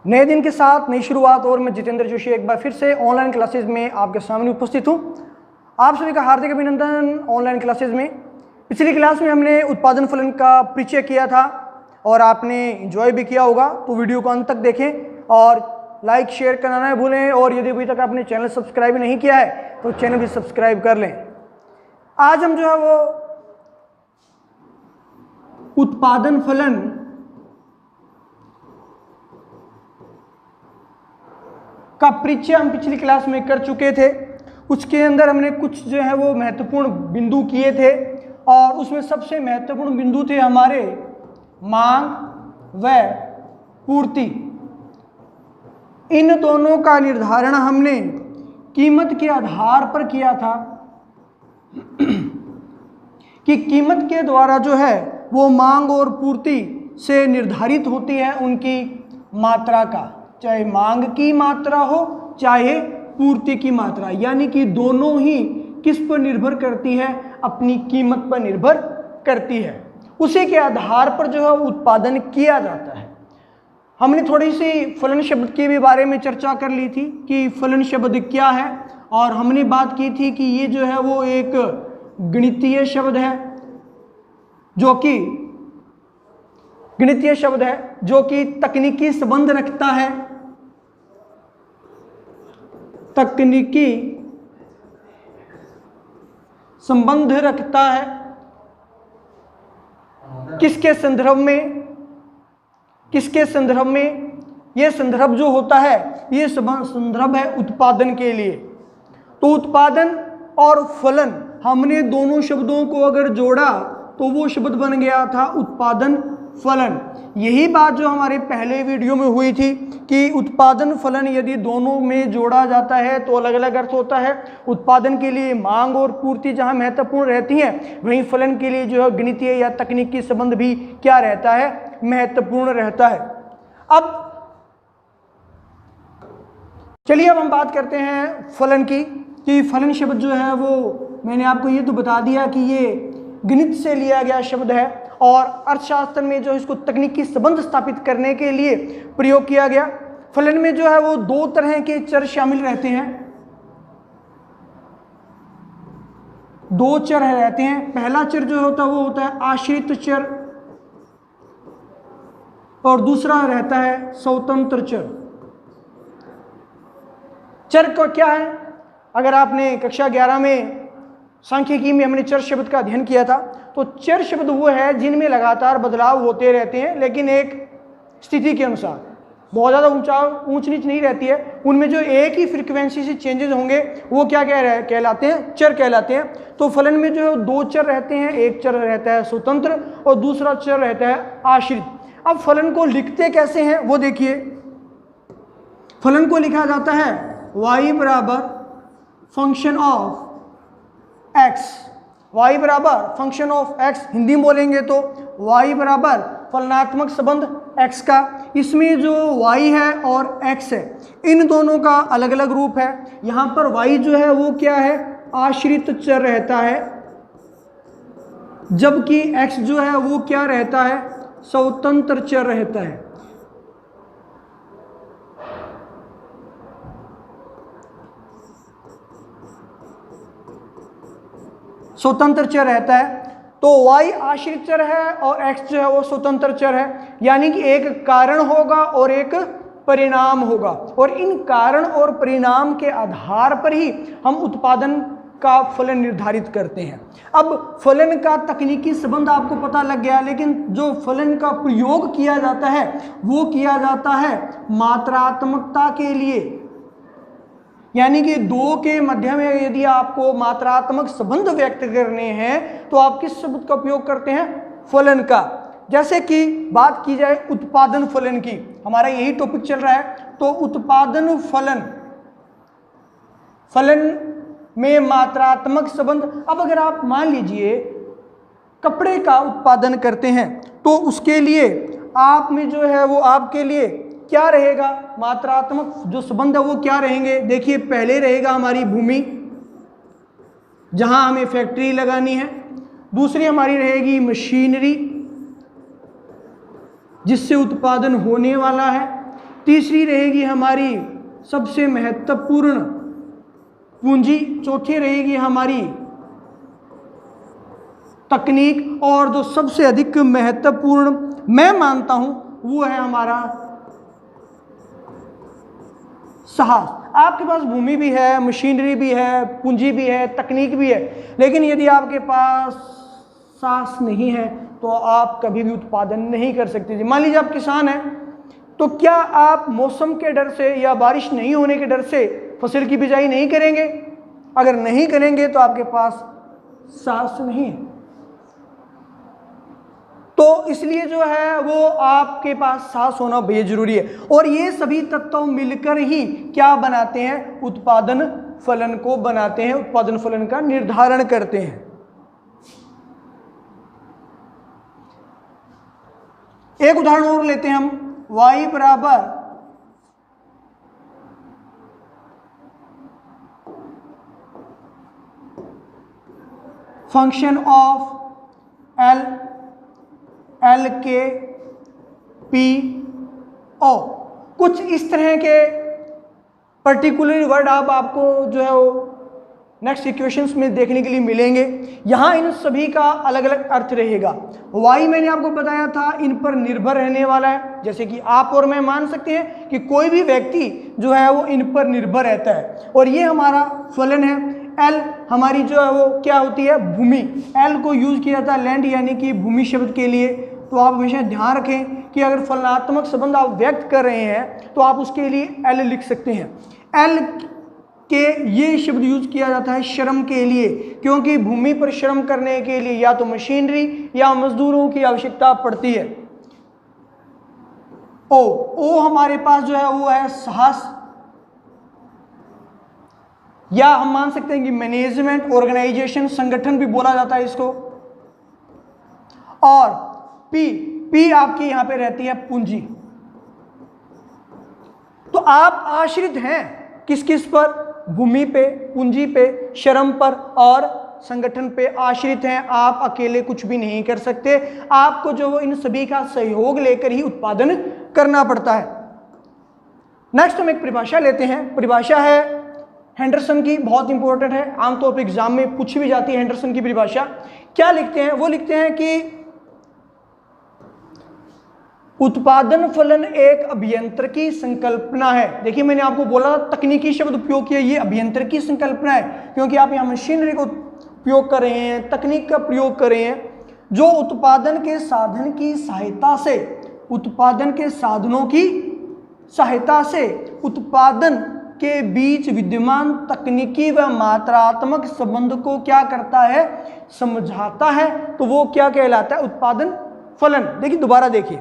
नए दिन के साथ नई शुरुआत और मैं जितेंद्र जोशी एक बार फिर से ऑनलाइन क्लासेस में आपके सामने उपस्थित हूं। आप सभी का हार्दिक अभिनंदन। ऑनलाइन क्लासेस में पिछली क्लास में हमने उत्पादन फलन का परिचय किया था और आपने एंजॉय भी किया होगा, तो वीडियो को अंत तक देखें और लाइक शेयर करना ना भूलें। और यदि अभी तक आपने चैनल सब्सक्राइब नहीं किया है तो चैनल भी सब्सक्राइब कर लें। आज हम जो है वो उत्पादन फलन का परिचय हम पिछली क्लास में कर चुके थे। उसके अंदर हमने कुछ जो है वो महत्वपूर्ण बिंदु किए थे और उसमें सबसे महत्वपूर्ण बिंदु थे हमारे मांग व पूर्ति। इन दोनों का निर्धारण हमने कीमत के आधार पर किया था कि कीमत के द्वारा जो है वो मांग और पूर्ति से निर्धारित होती है उनकी मात्रा का, चाहे मांग की मात्रा हो चाहे पूर्ति की मात्रा, यानी कि दोनों ही किस पर निर्भर करती है, अपनी कीमत पर निर्भर करती है। उसी के आधार पर जो है उत्पादन किया जाता है। हमने थोड़ी सी फलन शब्द के भी बारे में चर्चा कर ली थी कि फलन शब्द क्या है, और हमने बात की थी कि ये जो है वो एक गणितीय शब्द है जो कि तकनीकी संबंध रखता है। तकनीकी संबंध रखता है किसके संदर्भ में? यह संदर्भ जो होता है ये संदर्भ है उत्पादन के लिए। तो उत्पादन और फलन, हमने दोनों शब्दों को अगर जोड़ा तो वो शब्द बन गया था उत्पादन फलन। यही बात जो हमारे पहले वीडियो में हुई थी कि उत्पादन फलन यदि दोनों में जोड़ा जाता है तो अलग अलग अर्थ होता है। उत्पादन के लिए मांग और पूर्ति जहां महत्वपूर्ण रहती हैं, वहीं फलन के लिए जो है गणितीय या तकनीकी संबंध भी क्या रहता है, महत्वपूर्ण रहता है। अब चलिए अब हम बात करते हैं फलन की, कि फलन शब्द जो है वो मैंने आपको ये तो बता दिया कि ये गणित से लिया गया शब्द है और अर्थशास्त्र में जो इसको तकनीकी संबंध स्थापित करने के लिए प्रयोग किया गया। फलन में जो है वो दो तरह के चर शामिल रहते हैं, दो चर रहते हैं। पहला चर जो होता है वो होता है आश्रित चर और दूसरा रहता है स्वतंत्र चर। चर का क्या है? अगर आपने कक्षा 11 में सांख्यिकी में हमने चर शब्द का अध्ययन किया था, तो चर शब्द वो है जिनमें लगातार बदलाव होते रहते हैं, लेकिन एक स्थिति के अनुसार, बहुत ज़्यादा ऊंच नीच नहीं रहती है। उनमें जो एक ही फ्रीक्वेंसी से चेंजेस होंगे वो क्या कहलाते हैं, चर कहलाते हैं। तो फलन में जो है दो चर रहते हैं, एक चर रहता है स्वतंत्र और दूसरा चर रहता है आश्रित। अब फलन को लिखते कैसे हैं वो देखिए। फलन को लिखा जाता है y बराबर फंक्शन ऑफ x, y बराबर फंक्शन ऑफ x, हिंदी में बोलेंगे तो y बराबर फलनात्मक संबंध x का। इसमें जो y है और x है, इन दोनों का अलग अलग रूप है। यहाँ पर y जो है वो क्या है, आश्रित चर रहता है, जबकि x जो है वो क्या रहता है, स्वतंत्र चर रहता है। स्वतंत्र चर रहता है। तो y आश्रित चर है और x जो है वो स्वतंत्र चर है, यानी कि एक कारण होगा और एक परिणाम होगा, और इन कारण और परिणाम के आधार पर ही हम उत्पादन का फलन निर्धारित करते हैं। अब फलन का तकनीकी संबंध आपको पता लग गया, लेकिन जो फलन का प्रयोग किया जाता है वो किया जाता है मात्रात्मकता के लिए, यानी कि दो के मध्य में यदि आपको मात्रात्मक संबंध व्यक्त करने हैं तो आप किस शब्द का उपयोग करते हैं, फलन का। जैसे कि बात की जाए उत्पादन फलन की, हमारा यही टॉपिक चल रहा है, तो उत्पादन फलन में मात्रात्मक संबंध। अब अगर आप मान लीजिए कपड़े का उत्पादन करते हैं तो उसके लिए आप में जो है वो आपके लिए क्या रहेगा, मात्रात्मक जो संबंध है वो क्या रहेंगे। देखिए पहले रहेगा हमारी भूमि जहां हमें फैक्ट्री लगानी है, दूसरी हमारी रहेगी मशीनरी जिससे उत्पादन होने वाला है, तीसरी रहेगी हमारी सबसे महत्वपूर्ण पूंजी, चौथी रहेगी हमारी तकनीक, और जो सबसे अधिक महत्वपूर्ण मैं मानता हूं वो है हमारा साहस। आपके पास भूमि भी है, मशीनरी भी है, पूंजी भी है, तकनीक भी है, लेकिन यदि आपके पास साहस नहीं है तो आप कभी भी उत्पादन नहीं कर सकते। मान लीजिए आप किसान हैं, तो क्या आप मौसम के डर से या बारिश नहीं होने के डर से फसल की बिजाई नहीं करेंगे? अगर नहीं करेंगे तो आपके पास साहस नहीं है। तो इसलिए जो है वो आपके पास साहस होना बेहद जरूरी है। और ये सभी तत्व मिलकर ही क्या बनाते हैं? उत्पादन फलन को बनाते हैं, उत्पादन फलन का निर्धारण करते हैं। एक उदाहरण और लेते हैं हम, y बराबर फंक्शन ऑफ एल के पी ओ। कुछ इस तरह के पर्टिकुलर वर्ड आपको जो है वो नेक्स्ट इक्वेशंस में देखने के लिए मिलेंगे। यहाँ इन सभी का अलग अलग अर्थ रहेगा। y मैंने आपको बताया था इन पर निर्भर रहने वाला है, जैसे कि आप और मैं मान सकते हैं कि कोई भी व्यक्ति जो है वो इन पर निर्भर रहता है। और ये हमारा फलन है। l हमारी जो है वो क्या होती है? भूमि। l को यूज किया जाता है लैंड यानी कि भूमि शब्द के लिए। तो आप हमेशा ध्यान रखें कि अगर फलनात्मक संबंध आप व्यक्त कर रहे हैं तो आप उसके लिए l लिख सकते हैं। l के ये शब्द यूज किया जाता है श्रम के लिए, क्योंकि भूमि पर श्रम करने के लिए या तो मशीनरी या मजदूरों की आवश्यकता पड़ती है। ओ हमारे पास जो है वो है साहस, या हम मान सकते हैं कि मैनेजमेंट, ऑर्गेनाइजेशन, संगठन भी बोला जाता है इसको। और पी आपकी यहां पे रहती है पूंजी। तो आप आश्रित हैं किस किस पर? भूमि पे, पूंजी पे, श्रम पर और संगठन पे आश्रित हैं। आप अकेले कुछ भी नहीं कर सकते, आपको जो वो इन सभी का सहयोग लेकर ही उत्पादन करना पड़ता है। नेक्स्ट हम एक परिभाषा लेते हैं। परिभाषा है हेंडरसन की, बहुत इंपॉर्टेंट है, आमतौर पर एग्जाम में पूछी भी जाती है हेंडरसन की परिभाषा। क्या लिखते हैं? वो लिखते हैं कि उत्पादन फलन एक अभियंत्रिकी संकल्पना है। देखिए मैंने आपको बोला तकनीकी शब्द उपयोग किया, ये अभियंत्रिकी संकल्पना है, क्योंकि आप यहाँ मशीनरी को उपयोग कर रहे हैं, तकनीक का प्रयोग कर रहे हैं, जो उत्पादन के साधन की सहायता से, उत्पादन के साधनों की सहायता से उत्पादन के बीच विद्यमान तकनीकी व मात्रात्मक संबंध को क्या करता है? समझाता है। तो वो क्या कहलाता है? उत्पादन फलन। देखिए दोबारा देखिए,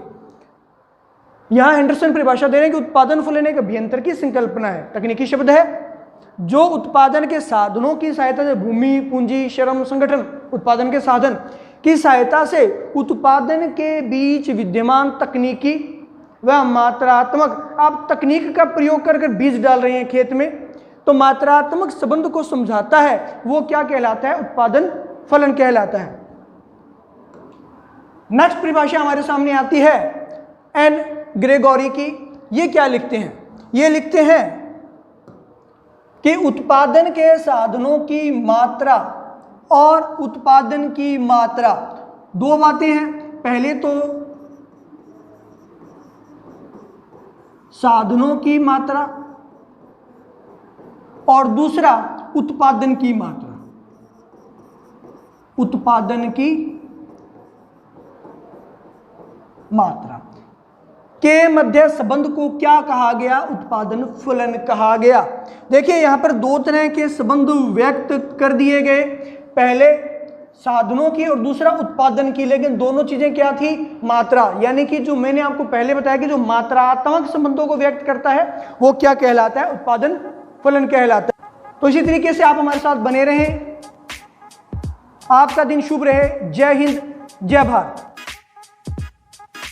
यहां हेंडरसन परिभाषा दे रहे हैं कि उत्पादन फलन एक अभियंत्रिकी संकल्पना है, तकनीकी शब्द है, जो उत्पादन के साधनों की सहायता से, भूमि, पूंजी, श्रम, संगठन, उत्पादन के साधन की सहायता से उत्पादन के बीच विद्यमान तकनीकी व मात्रात्मक, आप तकनीक का प्रयोग कर बीज डाल रहे हैं खेत में, तो मात्रात्मक संबंध को समझाता है। वो क्या कहलाता है? उत्पादन फलन कहलाता है। नेक्स्ट परिभाषा हमारे सामने आती है एन ग्रेगोरी की। ये क्या लिखते हैं? ये लिखते हैं कि उत्पादन के साधनों की मात्रा और उत्पादन की मात्रा, दो बातें हैं। पहले तो साधनों की मात्रा और दूसरा उत्पादन की मात्रा। उत्पादन की मात्रा के मध्य संबंध को क्या कहा गया? उत्पादन फलन कहा गया। देखिए यहां पर दो तरह के संबंध व्यक्त कर दिए गए, पहले साधनों की और दूसरा उत्पादन की, लेकिन दोनों चीजें क्या थी? मात्रा। यानी कि जो मैंने आपको पहले बताया कि जो मात्रात्मक संबंधों को व्यक्त करता है वो क्या कहलाता है? उत्पादन फलन कहलाता है। तो इसी तरीके से आप हमारे साथ बने रहें। आपका दिन शुभ रहे। जय हिंद, जय भारत।